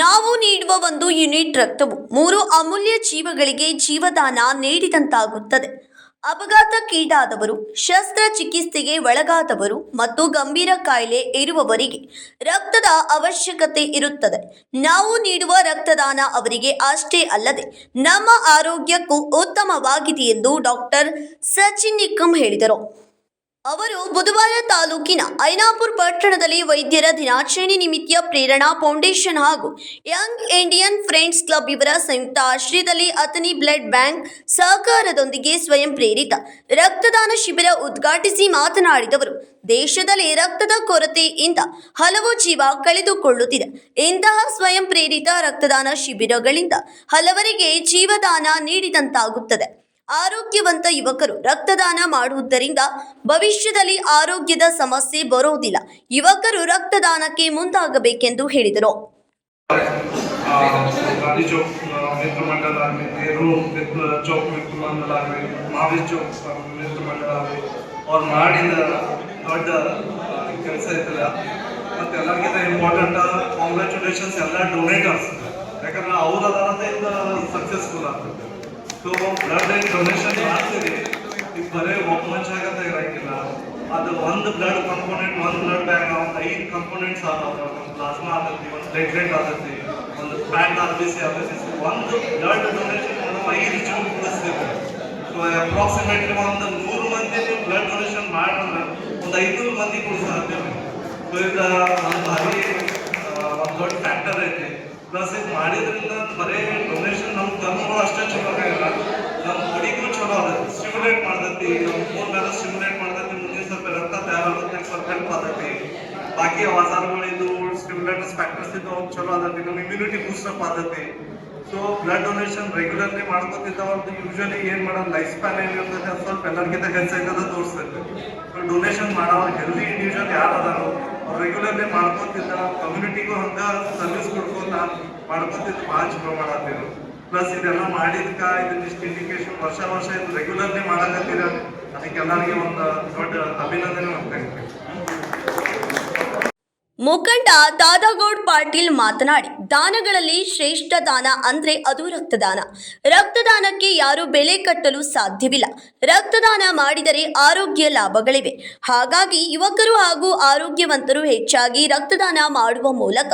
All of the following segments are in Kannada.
ನಾವು ನೀಡುವ ಒಂದು ಯೂನಿಟ್ ರಕ್ತವು 3 ಅಮೂಲ್ಯ ಜೀವಗಳಿಗೆ ಜೀವದಾನ ನೀಡಿದಂತಾಗುತ್ತದೆ. ಅಪಘಾತಕ್ಕೀಡಾದವರು, ಶಸ್ತ್ರಚಿಕಿತ್ಸೆಗೆ ಒಳಗಾದವರು ಮತ್ತು ಗಂಭೀರ ಕಾಯಿಲೆ ಇರುವವರಿಗೆ ರಕ್ತದ ಅವಶ್ಯಕತೆ ಇರುತ್ತದೆ. ನಾವು ನೀಡುವ ರಕ್ತದಾನ ಅವರಿಗೆ ಅಷ್ಟೇ ಅಲ್ಲದೆ ನಮ್ಮ ಆರೋಗ್ಯಕ್ಕೂ ಉತ್ತಮವಾಗಿದೆ ಎಂದು ಡಾಕ್ಟರ್ ಸಚಿನ್ ನಿಕ್ಕಂ ಹೇಳಿದರು. ಅವರು ಬುಧವಾರ ತಾಲೂಕಿನ ಐನಾಪುರ ಪಟ್ಟಣದಲ್ಲಿ ವೈದ್ಯರ ದಿನಾಚರಣೆ ನಿಮಿತ್ತ ಪ್ರೇರಣಾ ಫೌಂಡೇಶನ್ ಹಾಗೂ ಯಂಗ್ ಇಂಡಿಯನ್ ಫ್ರೆಂಡ್ಸ್ ಕ್ಲಬ್ ಇವರ ಸಂಯುಕ್ತ ಆಶ್ರಯದಲ್ಲಿ ಅಥಣಿ ಬ್ಲಡ್ ಬ್ಯಾಂಕ್ ಸಹಕಾರದೊಂದಿಗೆ ಸ್ವಯಂ ಪ್ರೇರಿತ ರಕ್ತದಾನ ಶಿಬಿರ ಉದ್ಘಾಟಿಸಿ ಮಾತನಾಡಿದವರು, ದೇಶದಲ್ಲಿ ರಕ್ತದ ಕೊರತೆಯಿಂದ ಹಲವು ಜೀವ ಕಳೆದುಕೊಳ್ಳುತ್ತಿದೆ. ಇಂತಹ ಸ್ವಯಂ ಪ್ರೇರಿತ ರಕ್ತದಾನ ಶಿಬಿರಗಳಿಂದ ಹಲವರಿಗೆ ಜೀವದಾನ ನೀಡಿದಂತಾಗುತ್ತದೆ. ಆರೋಗ್ಯವಂತ ಯುವಕರು ರಕ್ತದಾನ ಮಾಡುವುದರಿಂದ ಭವಿಷ್ಯದಲ್ಲಿ ಆರೋಗ್ಯದ ಸಮಸ್ಯೆ ಬರುವುದಿಲ್ಲ. ಯುವಕರು ರಕ್ತದಾನಕ್ಕೆ ಮುಂದಾಗಬೇಕೆಂದು ಹೇಳಿದರು. ಕಾಂಗ್ರ್ಯಾಚುಲೇಷನ್ಸ್ ಎಲ್ಲ ಡೊನೇಟರ್ಸ್, ಯಾಕಂದ್ರೆ ಅವ್ರ ಸಕ್ಸಸ್ಫುಲ್ ಆಗ್ತದೆ. ಸೊ ಬ್ಲಡ್ ಡೊನೇಷನ್ ಮಾಡ್ತೀವಿ, ಈಗ ಬರೀ ಒಬ್ಬ ಮನುಷ್ಯ ಆಗತ್ತೆ ಇರಂಗಿಲ್ಲ. ಅದು ಒಂದು ಬ್ಲಡ್ ಕಂಪೋನೆಂಟ್, ಒಂದು ಬ್ಲಡ್ ಬ್ಯಾಂಕ್, ಒಂದು 5 ಕಂಪೋನೆಂಟ್ಸ್ ಆದವು. ಒಂದು ಪ್ಲಾಸ್ಮಾ ಆಗತ್ತಿ, ಒಂದು ಪ್ಲೇಟ್ಲೆಟ್ ಆಗತ್ತಿ, ಒಂದು ಫ್ಯಾಟ್ RBC ಆಗತ್ತಿ. ಸೊ ಒಂದು ಬ್ಲಡ್ ಡೊನೇಷನ್ ನಾವು 5 ಜೀವ ಉಳಿಸ್ತೀವಿ. ಸೊ ಅಪ್ರಾಕ್ಸಿಮೇಟ್ಲಿ ಒಂದು 100 ಮಂದಿ ನೀವು ಬ್ಲಡ್ ಡೊನೇಷನ್ ಮಾಡಿದ್ರೆ ಒಂದು 500 ಮಂದಿ ಉಳಿಸ್ತೀವಿ. ಸೊ ಇದು ಒಂದು ಭಾರಿ ಒಂದು ದೊಡ್ಡ ಫ್ಯಾಕ್ಟರ್ ಐತಿ. ಪ್ಲಸ್ ಇದು ಮಾಡಿದ್ರಿಂದ ಬರೀ ಡೊನೇಷನ್ ನಮ್ಮ ಕರ್ಮಗಳು ಅಷ್ಟೇ ಚಲೋ ಆಗಿಲ್ಲ, ನಮ್ಮ ಬಾಡಿಗೂ ಚಲೋ ಆಗತ್ತೆ, ಸ್ಟಿಮ್ಯುಲೇಟ್ ಮಾಡ್ತೈತಿ, ನಮ್ಮ ಮೂರ್ ಮೇಲೆ ಸ್ಟಿಮ್ಯುಲೇಟ್ ಮಾಡ್ತೈತಿ. ಮುಂದಿನ ಸ್ವಲ್ಪ ರಕ್ತ ತಯಾರಾಗುತ್ತೆ, ಸ್ವಲ್ಪ ಹೆಲ್ಪ್ ಆಗತ್ತೆ. ಬಾಕಿ ಆಧಾರಗಳಿದ್ದು ಸ್ಟಿಮ್ಯುಲೇಟರ್ಸ್ ಫ್ಯಾಕ್ಟರ್ಸ್ ಇದ್ದು ಅವ್ರು ಚಲೋ ಆಗತ್ತೆ, ನಮ್ಮ ಇಮ್ಯುನಿಟಿ ಬೂಸ್ಟಪ್ ಆಗತ್ತೆ. ಸೊ ಬ್ಲಡ್ ಡೊನೇಷನ್ ರೆಗ್ಯುಲರ್ಲಿ ಮಾಡ್ಕೊತಿದ್ದವ್ರದ್ದು ಯೂಶಲಿ ಏನ್ ಮಾಡೋದು, ಲೈಫ್ ಸ್ಪ್ಯಾನ್ ಏನಿರ್ತೈತೆ ಅದು ಸ್ವಲ್ಪ ಎಲ್ಲರಿಗಿಂತ ಹೆಚ್ಚಾಗದ ತೋರಿಸ್ತೈತೆ. ಡೊನೇಷನ್ ಮಾಡೋರು ಹೆಲ್ದಿ ಇಂಡಿವಿಜುವಲ್ ಯಾರು ಅದಾರೋ ಅವ್ರು ರೆಗ್ಯುಲರ್ಲಿ ಮಾಡ್ಕೊತಿದ್ದ, ಕಮ್ಯುನಿಟಿಗೂ ಹಂಗ ಸರ್ವಿಸ್ ಕೊಡ್ಕೊಂತ ಮಾಡ್ಕೊತಿದ್ದು ಭಾಳ ಚಲೋ ಮಾಡತ್ತೀರು. ಪ್ಲಸ್ ಇದೆಲ್ಲ ಮಾಡಿದ್ಕ ಇದನ್ನಿಷ್ಟು ಇಂಡಿಕೇಶನ್ ವರ್ಷ ಇದು ರೆಗ್ಯುಲರ್ಲಿ ಮಾಡಕತ್ತೀರ, ಅದಕ್ಕೆಲ್ಲರಿಗೆ ಒಂದು ದೊಡ್ಡ ಅಭಿನಂದನೆ ಮಾಡ್ತೇನೆ. ಮುಖಂಡ ದಾದಾಗೌಡ್ ಪಾಟೀಲ್ ಮಾತನಾಡಿ, ದಾನಗಳಲ್ಲಿ ಶ್ರೇಷ್ಠ ದಾನ ಅಂದ್ರೆ ಅದು ರಕ್ತದಾನ. ರಕ್ತದಾನಕ್ಕೆ ಯಾರು ಬೆಲೆ ಕಟ್ಟಲು ಸಾಧ್ಯವಿಲ್ಲ. ರಕ್ತದಾನ ಮಾಡಿದರೆ ಆರೋಗ್ಯ ಲಾಭಗಳಿವೆ. ಹಾಗಾಗಿ ಯುವಕರು ಹಾಗೂ ಆರೋಗ್ಯವಂತರು ಹೆಚ್ಚಾಗಿ ರಕ್ತದಾನ ಮಾಡುವ ಮೂಲಕ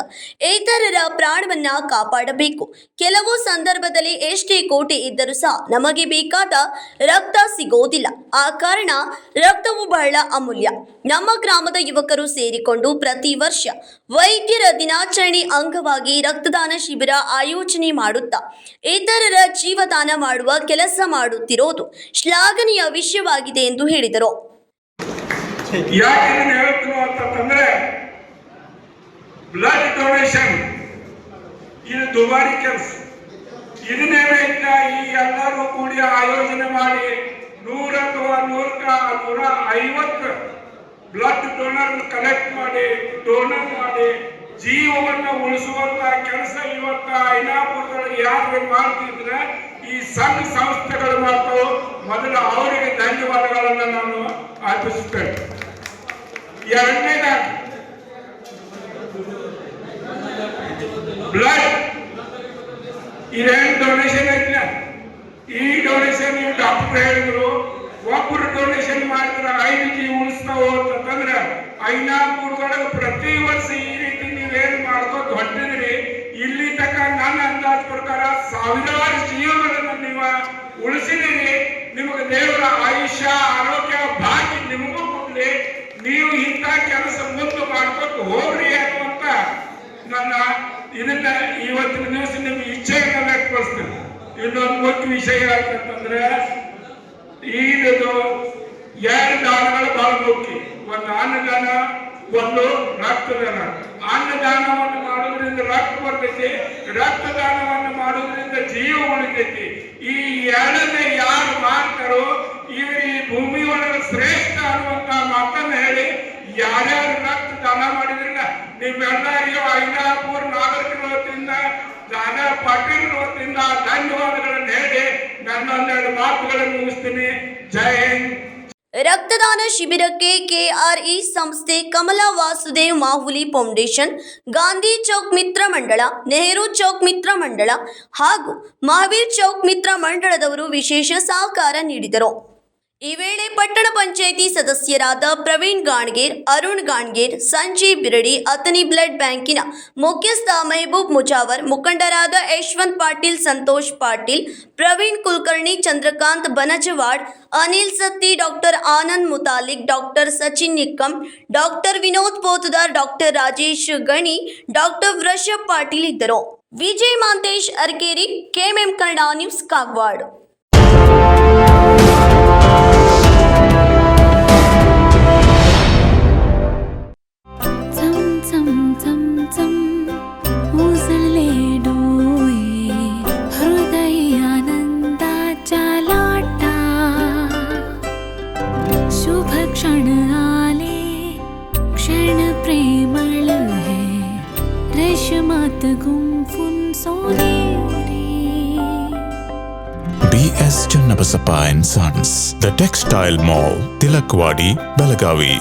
ಇತರರ ಪ್ರಾಣವನ್ನ ಕಾಪಾಡಬೇಕು. ಕೆಲವು ಸಂದರ್ಭದಲ್ಲಿ ಎಷ್ಟೇ ಕೋಟಿ ಇದ್ದರೂ ಸಹ ನಮಗೆ ಬೇಕಾದ ರಕ್ತ ಸಿಗೋದಿಲ್ಲ. ಆ ಕಾರಣ ರಕ್ತವು ಬಹಳ ಅಮೂಲ್ಯ. ನಮ್ಮ ಗ್ರಾಮದ ಯುವಕರು ಸೇರಿಕೊಂಡು ಪ್ರತಿ ವರ್ಷ ವೈದ್ಯರ ದಿನಾಚರಣೆ ಅಂಗವಾಗಿ ರಕ್ತದಾನ ಶಿಬಿರ ಆಯೋಜನೆ ಮಾಡುತ್ತಾ ಇತರರ ಜೀವದಾನ ಮಾಡುವ ಕೆಲಸ ಮಾಡುತ್ತಿರೋದು ಶ್ಲಾಘನೀಯ ವಿಷಯವಾಗಿದೆ ಎಂದು ಹೇಳಿದರು. ಬ್ಲಡ್ ಡೊನೇಷನ್ ಇದು ದುಬಾರಿ ಕೆಲಸ. ಇದನ್ನೇನೆ ಈ ಎಲ್ಲರೂ ಕೂಡಿ ಆಯೋಜನೆ ಮಾಡಿ 100 ಅಥವಾ 150 ಬ್ಲಡ್ ಡೋನರ್ ಕಲೆಕ್ಟ್ ಮಾಡಿ ಡೋನರ್ ಮಾಡಿ ಜೀವವನ್ನು ಉಳಿಸುವಂತ ಕೆಲಸ ಇವತ್ತ ಐನಾಪುರದಲ್ಲಿ ಯಾರು ಮಾಡ್ತಿದ್ರೆ ಈ ಸಂಘ ಸಂಸ್ಥೆಗಳು ಮತ್ತು ಮೊದಲು ಅವರಿಗೆ ಧನ್ಯವಾದಗಳನ್ನು ನಾನು ಅರ್ಪಿಸುತ್ತೇನೆ. ಎರಡನೇದಾಗಿ ಬ್ಲಡ್ ಇದೇನು ಡೊನೇಷನ್ ಐತಿಲ್ಲ, ಈ ಡೊನೇಷನ್ ಡಾಕ್ಟರ್ ಹೇಳಿದ್ರು ಒಬ್ಬರು ಡೊನೇಷನ್ ಮಾಡಿದ್ರೆ 5 ಜೀವ ಉಳಿಸ್ತಾವ ಅಂತಂದ್ರೆ ಐನಾಪುರದೊಳಗೆ ಪ್ರತಿ ವರ್ಷ ಈ ರೀತಿ ನೀವೇನು ಮಾಡ್ಕೋತ ಹೊಂಟಿದ್ರಿ. ಇಲ್ಲಿ ತಕ್ಕ ನನ್ನ ಅಂದಾಜ್ ಪ್ರಕಾರ ಸಾವಿರಾರು ಜೀವಗಳನ್ನು ನೀವು ಉಳಿಸಿದಿರಿ. ನಿಮಗೆ ದೇವರ ಆಯುಷ್ಯ ಆರೋಗ್ಯ ಭಾಗ್ಯ ನಿಮಗೂ ಕೊಡ್ಲಿ. ನೀವು ಇಂಥ ಕೆಲಸ ಮುಂದೆ ಮಾಡ್ಕೊತ ಹೋಗ್ರಿ ಅನ್ನುವಂತ ನನ್ನ ಇದನ್ನ ಇವತ್ತಿನ ದಿವಸ ನಿಮ್ಮ ಇಚ್ಛೆಯನ್ನು ವ್ಯಕ್ತಪಡಿಸ್ತೇನೆ. ಇನ್ನೊಂದು ಮುಖ್ಯ ವಿಷಯ ಅಂತಂದ್ರೆ ಇದು 2 ದಾನಗಳು ಬಹಳ ಮುಖ್ಯ. ಒಂದು ಅನ್ನದಾನ, ಒಂದು ರಕ್ತದಾನ. ಅನ್ನದಾನವನ್ನು ಮಾಡೋದ್ರಿಂದ ರಕ್ತ ಬರ್ತೈತಿ, ರಕ್ತದಾನವನ್ನು ಮಾಡೋದ್ರಿಂದ ಜೀವ ಉಳಿತೈತಿ. ಈ ಎರಡನೇ ಯಾರು ಮಾಡ್ತಾರೋ ಇವರು ಈ ಭೂಮಿ ಒಳಗೆ ಶ್ರೇಷ್ಠ ಅನ್ನುವಂತ ಮಾತನ್ನು ಹೇಳಿ ಯಾರ್ಯಾರು ರಕ್ತದಾನ ಮಾಡಿದ್ರಿಂದ ನಿಮ್ಮೆಲ್ಲರಿಗೂ ಐನಾಪುರ ನಾಗರಿಕರ ವತಿಯಿಂದ ದಾದಾ ಪಾಟೀಲ್ ವತಿಯಿಂದ ಧನ್ಯವಾದಗಳನ್ನು ಹೇಳಿ ನನ್ನೊಂದೆರಡು ಮಾತುಗಳನ್ನು ಮುಗಿಸ್ತೀನಿ. ಜೈ ಹಿಂದ್. ರಕ್ತದಾನ ಶಿಬಿರಕ್ಕೆ ಕೆಆರ್ಇ ಸಂಸ್ಥೆ, ಕಮಲಾ ವಾಸುದೇವ್ ಮಾಹುಲಿ ಫೌಂಡೇಶನ್, ಗಾಂಧಿ ಚೌಕ್ ಮಿತ್ರ ಮಂಡಳ, ನೆಹರು ಚೌಕ್ ಮಿತ್ರ ಮಂಡಳ ಹಾಗೂ ಮಹಾವೀರ್ ಚೌಕ್ ಮಿತ್ರ ಮಂಡಳದವರು ವಿಶೇಷ ಸಹಕಾರ ನೀಡಿದರು. ಈ ವೇಳೆ ಪಟ್ಟಣ ಪಂಚಾಯಿತಿ ಸದಸ್ಯರಾದ ಪ್ರವೀಣ್ ಗಾಣ್ಗೇರ್, ಅರುಣ್ ಗಾಣ್ಗೇರ್, ಸಂಜೀವ್ ಬಿರಡಿ, ಅಥಣಿ ಬ್ಲಡ್ ಬ್ಯಾಂಕಿನ ಮುಖ್ಯಸ್ಥ ಮೆಹಬೂಬ್ ಮುಜಾವರ್, ಮುಖಂಡರಾದ Yashwant Patil, Santosh Patil, Praveen Kulkarni, Chandrakant Banajwad, Anil Satti, doctor Anand Mutalik, doctor Sachin Nikkam, doctor Vinod Potdar, doctor Rajesh Gani, doctor Vrushabh Patil ಇದ್ದರು. Vijay Mantesh Arkeri, KMM Kannada news, Kagwad. शुभ क्षण आले, क्षण प्रेमळ है, रेशमात गुंफून सोनेरी. BS Channabasappa and Sons, The Textile Mall, Tilakwadi, Belagavi.